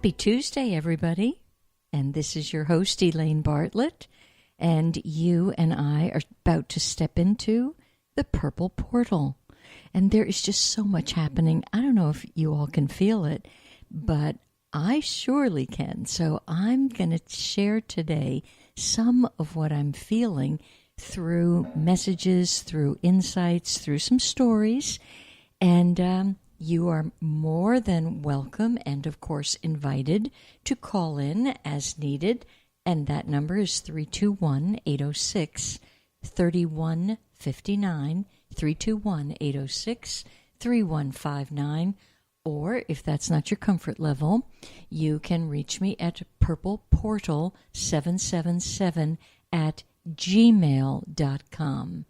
Happy Tuesday, everybody. And this is your host, Elaine Bartlett. And you and I are about to step into the purple portal. And there is just so much happening. I don't know if you all can feel it, but I surely can. So I'm going to share today some of what I'm feeling through messages, through insights, through some stories. And you are more than welcome and, of course, invited to call in as needed. And that number is 321-806-3159, 321-806-3159. Or, if that's not your comfort level, you can reach me at purpleportal777 at gmail.com.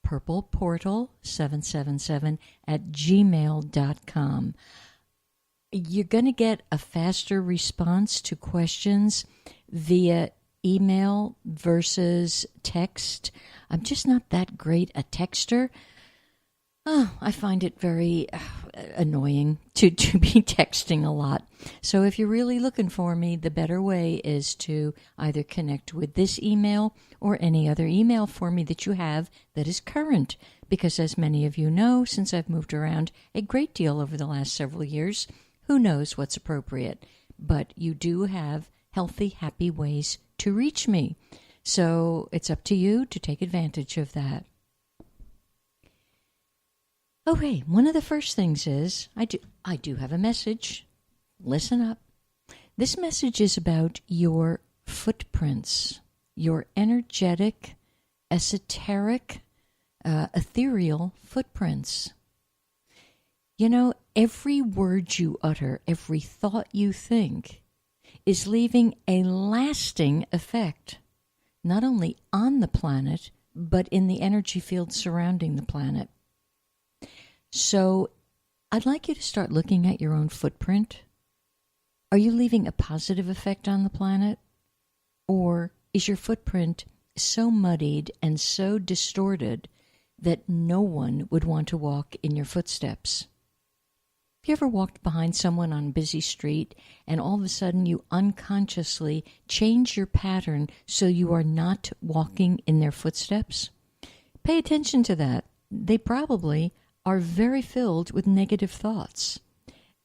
purpleportal777 at gmail.com. You're going to get a faster response to questions via email versus text. I'm just not that great a texter. Oh, I find it very annoying to be texting a lot. So if you're really looking for me, the better way is to either connect with this email or any other email for me that you have that is current. Because as many of you know, since I've moved around a great deal over the last several years, who knows what's appropriate. But you do have healthy, happy ways to reach me. So it's up to you to take advantage of that. Okay, one of the first things is, I do have a message. Listen up. This message is about your footprints, your energetic, esoteric, ethereal footprints. You know, every word you utter, every thought you think is leaving a lasting effect, not only on the planet, but in the energy field surrounding the planet. So I'd like you to start looking at your own footprint. Are you leaving a positive effect on the planet? Or is your footprint so muddied and so distorted that no one would want to walk in your footsteps? Have you ever walked behind someone on a busy street and all of a sudden you unconsciously change your pattern so you are not walking in their footsteps? Pay attention to that. They probably are very filled with negative thoughts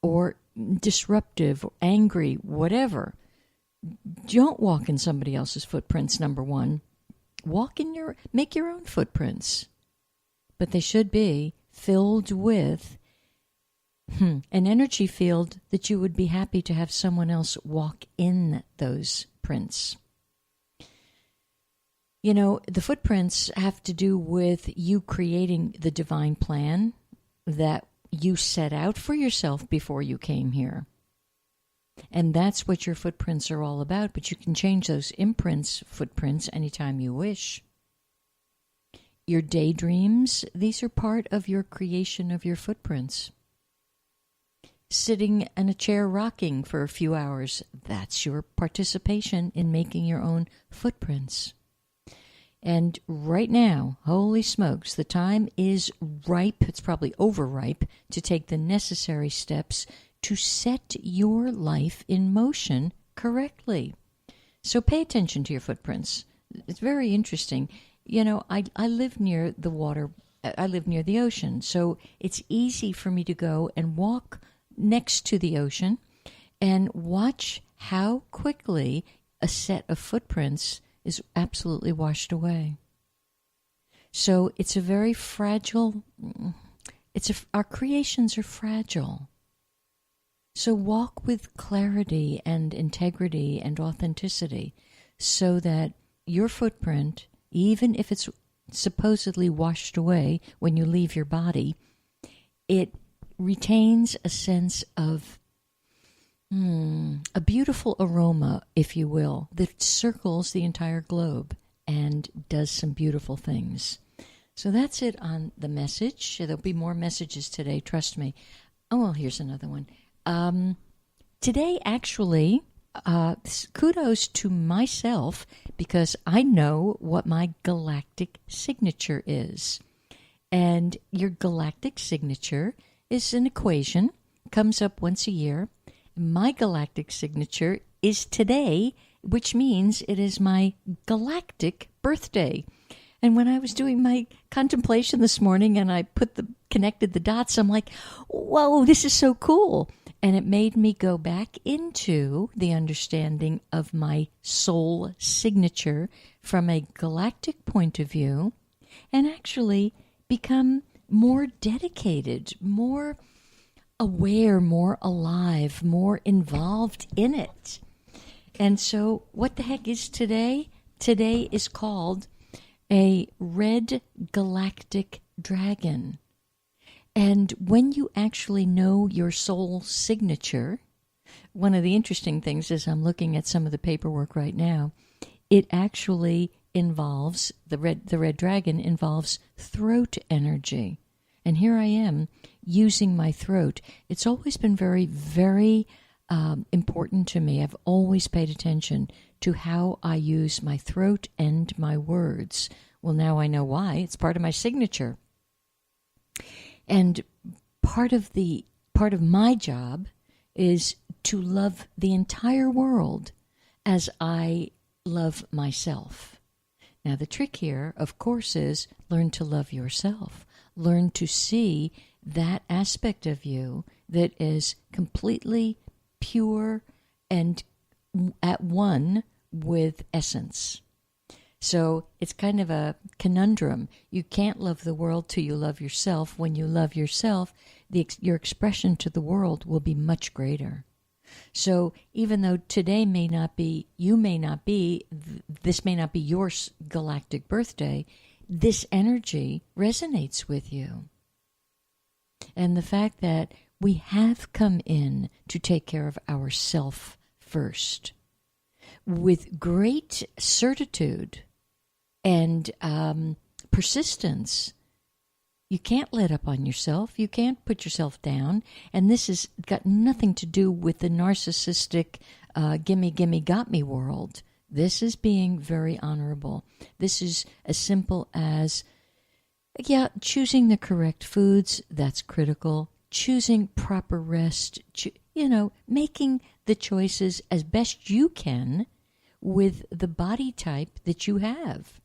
or disruptive, or angry, whatever. Don't walk in somebody else's footprints, number one. Make your own footprints. But they should be filled with an energy field that you would be happy to have someone else walk in those prints. You know, the footprints have to do with you creating the divine plan that you set out for yourself before you came here. And that's what your footprints are all about, but you can change those footprints anytime you wish. Your daydreams, these are part of your creation of your footprints. Sitting in a chair rocking for a few hours, that's your participation in making your own footprints. And right now, holy smokes, the time is ripe, it's probably overripe, to take the necessary steps to set your life in motion correctly. So pay attention to your footprints. It's very interesting. You know, I live near the water, I live near the ocean, so it's easy for me to go and walk next to the ocean and watch how quickly a set of footprints is absolutely washed away. So it's a very fragile, our creations are fragile. So walk with clarity and integrity and authenticity so that your footprint, even if it's supposedly washed away when you leave your body, it retains a sense of a beautiful aroma, if you will, that circles the entire globe and does some beautiful things. So that's it on the message. There'll be more messages today, trust me. Oh, well, here's another one. Today, actually, kudos to myself because I know what my galactic signature is. And your galactic signature is an equation, comes up once a year, my galactic signature is today, which means it is my galactic birthday. And when I was doing my contemplation this morning and I connected the dots, I'm like, whoa, this is so cool. And it made me go back into the understanding of my soul signature from a galactic point of view and actually become more dedicated, more aware, more alive, more involved in it. And so what the heck is today? Today is called a red galactic dragon. And when you actually know your soul signature, one of the interesting things is I'm looking at some of the paperwork right now, it actually involves, the red dragon involves throat energy. And here I am using my throat. It's always been very, very important to me. I've always paid attention to how I use my throat and my words. Well, now I know why. It's part of my signature. And part of my job is to love the entire world as I love myself. Now, the trick here, of course, is learn to love yourself. Learn to see that aspect of you that is completely pure and at one with essence. So it's kind of a conundrum. You can't love the world till you love yourself. When you love yourself, your expression to the world will be much greater. So even though today may not be this may not be your galactic birthday, this energy resonates with you. And the fact that we have come in to take care of ourself first with great certitude and persistence. You can't let up on yourself. You can't put yourself down. And this has got nothing to do with the narcissistic gimme, gimme, got me world. This is being very honorable. This is as simple as, choosing the correct foods, that's critical. Choosing proper rest, making the choices as best you can with the body type that you have.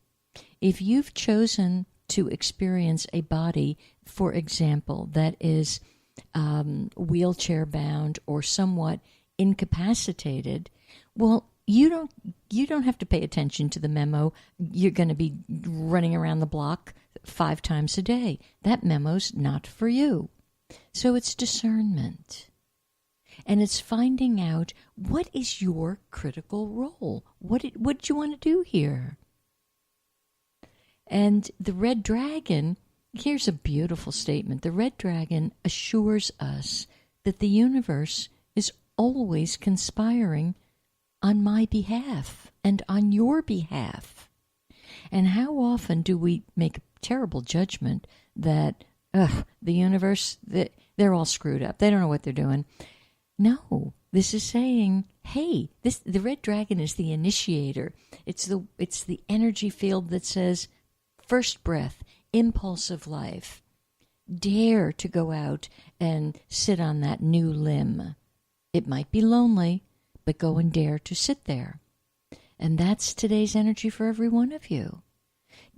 If you've chosen to experience a body, for example, that is wheelchair bound or somewhat incapacitated, well, you don't have to pay attention to the memo. You're going to be running around the block 5 times a day. That memo's not for you. So it's discernment. And it's finding out what is your critical role. What do you want to do here? And the red dragon, here's a beautiful statement. The red dragon assures us that the universe is always conspiring on my behalf and on your behalf. And how often do we make a terrible judgment that the universe, they're all screwed up. They don't know what they're doing. No, this is saying, hey, the red dragon is the initiator. It's the energy field that says, first breath, impulse of life. Dare to go out and sit on that new limb. It might be lonely, but go and dare to sit there. And that's today's energy for every one of you.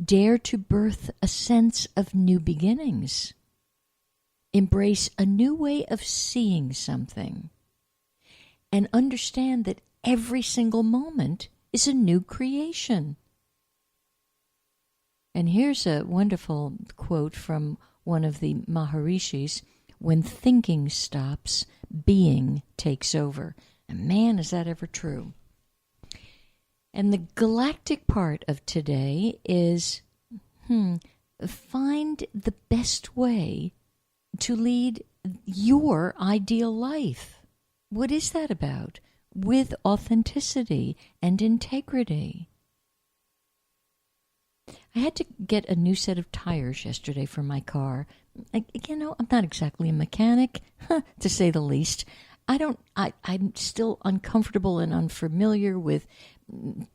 Dare to birth a sense of new beginnings. Embrace a new way of seeing something. And understand that every single moment is a new creation. And here's a wonderful quote from one of the Maharishis. When thinking stops, being takes over. And man, is that ever true. And the galactic part of today is, find the best way to lead your ideal life. What is that about? With authenticity and integrity. I had to get a new set of tires yesterday for my car. I'm not exactly a mechanic, to say the least. I'm still uncomfortable and unfamiliar with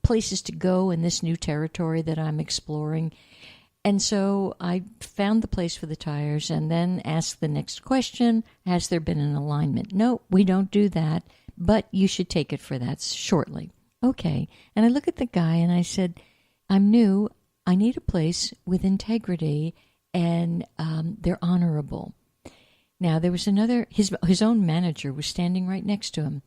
places to go in this new territory that I'm exploring. And so I found the place for the tires and then asked the next question, has there been an alignment? No, we don't do that, but you should take it for that shortly. Okay. And I look at the guy and I said, I'm new. I need a place with integrity and they're honorable. Now, there was another, his own manager was standing right next to him.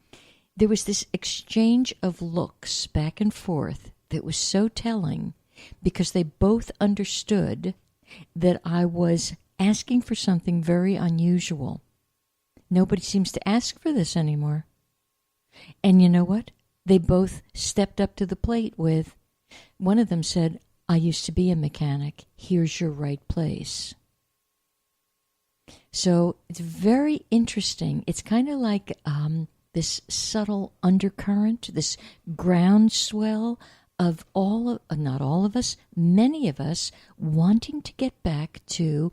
There was this exchange of looks back and forth that was so telling because they both understood that I was asking for something very unusual. Nobody seems to ask for this anymore. And you know what? They both stepped up to the plate with, one of them said, I used to be a mechanic. Here's your right place. So it's very interesting. It's kind of like this subtle undercurrent, this groundswell of not all of us, many of us wanting to get back to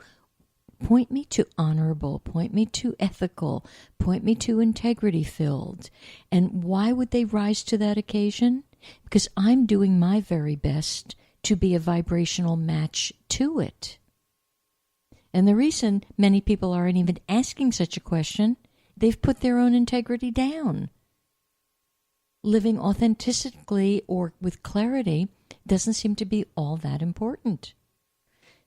point me to honorable, point me to ethical, point me to integrity filled. And why would they rise to that occasion? Because I'm doing my very best to be a vibrational match to it. And the reason many people aren't even asking such a question, they've put their own integrity down. Living authentically or with clarity doesn't seem to be all that important.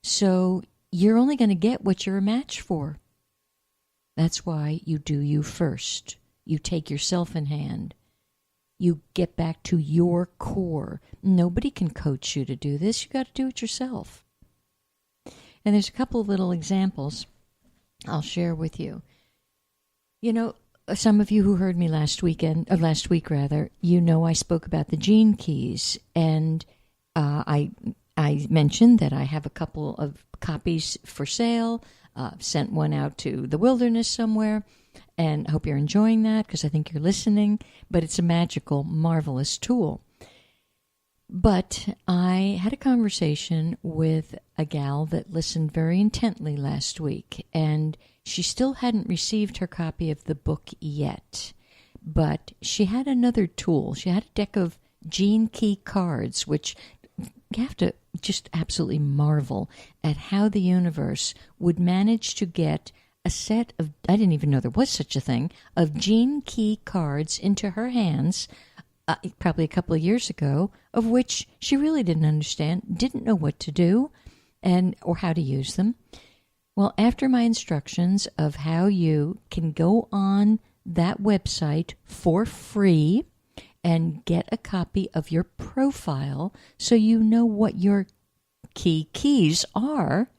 So you're only going to get what you're a match for. That's why you do you first. You take yourself in hand. You get back to your core. Nobody can coach you to do this. You got to do it yourself. And there's a couple of little examples I'll share with you. You know, some of you who heard me last week, you know I spoke about the gene keys, and I mentioned that I have a couple of copies for sale. Sent one out to the wilderness somewhere, and I hope you're enjoying that because I think you're listening. But it's a magical, marvelous tool. But I had a conversation with a gal that listened very intently last week, and she still hadn't received her copy of the book yet. But she had another tool. She had a deck of gene key cards, which you have to just absolutely marvel at how the universe would manage to get a set of, I didn't even know there was such a thing, of gene key cards into her hands probably a couple of years ago, of which she really didn't understand, didn't know what to do, or how to use them. Well, after my instructions of how you can go on that website for free and get a copy of your profile so you know what your keys are,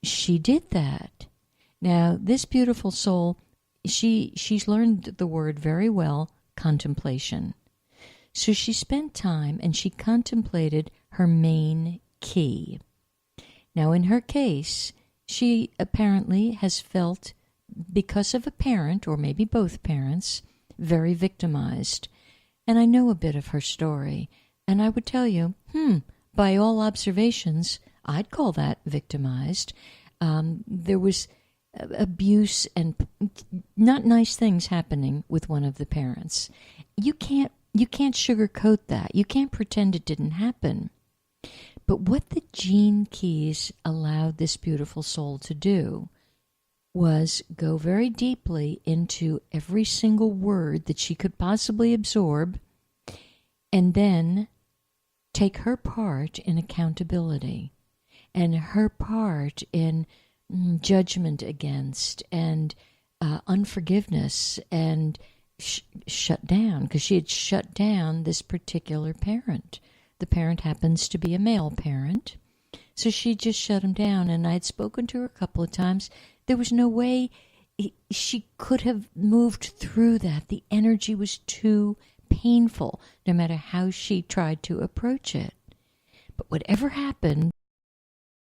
she did that. Now, this beautiful soul, she's learned the word very well, contemplation. So she spent time and she contemplated her main key. Now, in her case, she apparently has felt, because of a parent, or maybe both parents, very victimized. And I know a bit of her story. And I would tell you, by all observations, I'd call that victimized. There was abuse and not nice things happening with one of the parents. You can't sugarcoat that. You can't pretend it didn't happen. But what the gene keys allowed this beautiful soul to do was go very deeply into every single word that she could possibly absorb, and then take her part in accountability and her part in judgment against and unforgiveness, and shut down, because she had shut down this particular parent. The parent happens to be a male parent, so she just shut him down. And I had spoken to her a couple of times. There was no way she could have moved through that. The energy was too painful, no matter how she tried to approach it. But whatever happened,